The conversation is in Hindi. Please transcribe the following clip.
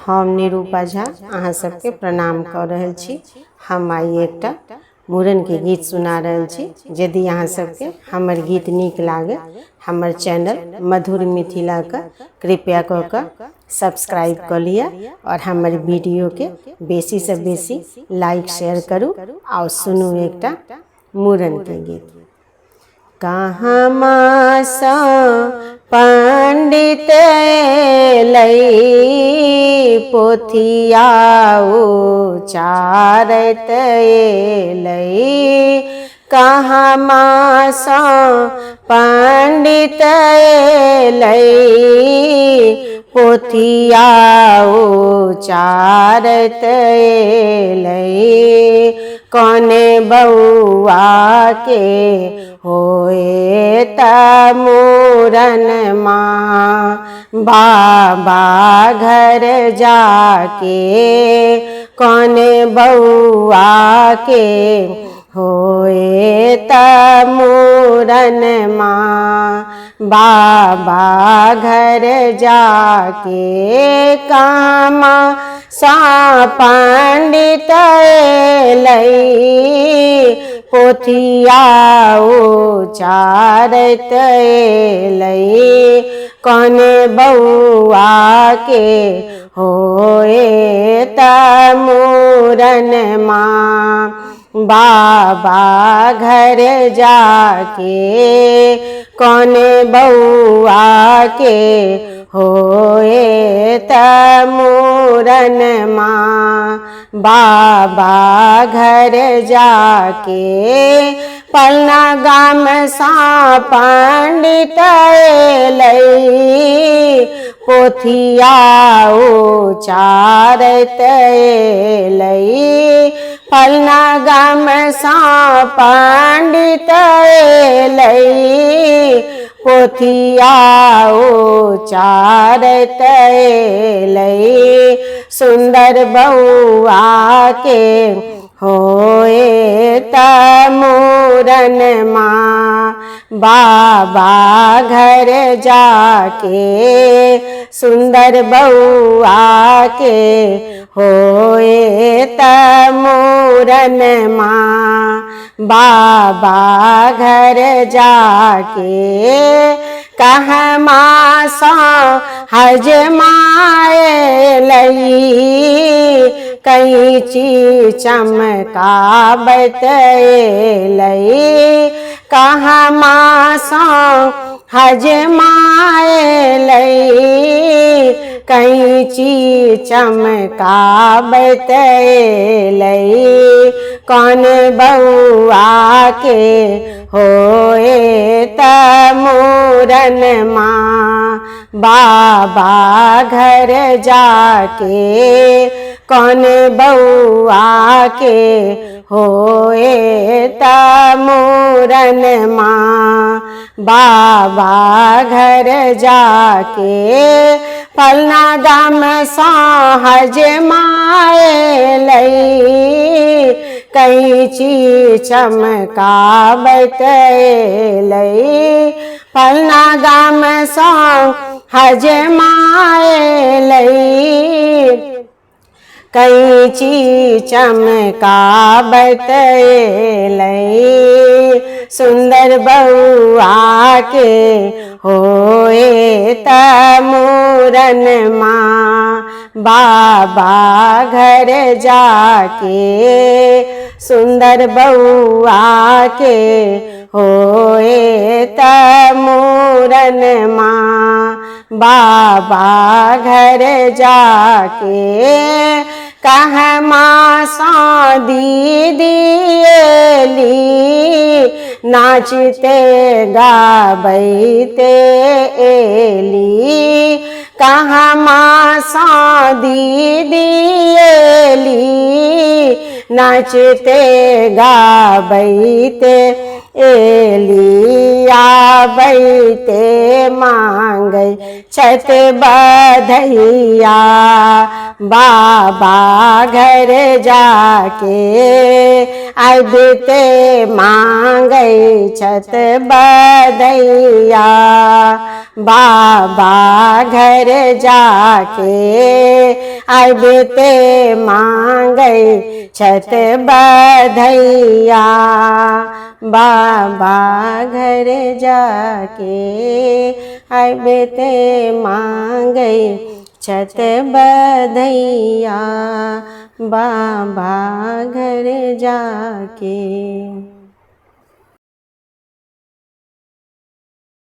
हम निरूपा झा अहाँ सबके प्रणाम कर रहल छी। हम आई एकटा मूड़न के गीत सुना रहल छी। यदि अहाँ सबके हमर गीत नीक लागे हमर चैनल मधुर मिथिला के कृपया कऽ सब्सक्राइब कर लिया और हमर वीडियो के बेसी से बेसी लाइक शेयर करू और सुनू एकटा मूड़न के गीत। कहाँ मासा पंडित लई पोथिया उचारत लई, कहाँ मासा पंडित लई पोथिया उचारत लई, कौने बउआ के होए त मूरन माँ बाबा घर जाके, कौने बउआ के होए त मूरन माँ बाबा घर जाके, कामा सा पंडित लई पोथिया उचारत लई, कौने बउआ के होए त मूरन माँ बाबा घर जाके, कौने बउआ के होए त मूरन माँ बाबा घर जाके, पलना गाम सा पंडित लई पोथिया उचारत लई, पलना गाम सा पंडित लई पोथिया उचारत लई, सुंदर बउआ के होए त मूरन माँ बाबा घर जाके, सुंदर बउआ के होए त मूरन माँ बाबा घर जाके, कहाँ मासा हजमाए लई कैंची चमकावत लई, कहाँ मासा हजमाए लई कैंची चमकावत लई, कौन बउआ के होए त मूरन माँ बाबा घर जाके, कौन बउआ के होए त मूरन माँ बाबा घर जाके, पलना दाम सा हजमाए लई कैंची चमकावत लई, पलना दाम सा हजमाए लई कैंची चमकावत लई, सुंदर बउआ के होए त मूरन माँ बाबा घर जाके, सुंदर बउआ के होए त मूरन माँ बाबा घर जाके, कहाँ मासा दीदी एली नाचते गाबैते एली, कहाँ मासा दीदी एली नाचते गाबैते एली, आबैते मांगै छत बधैया बाबा घर जाके, आबिते मांगै छत बधैया बाबा घर जाके, आबे ते मांगै छठ बधैया बाबा घर जाके आबे ते मांगै छठ बधैया बाबा घर जाके।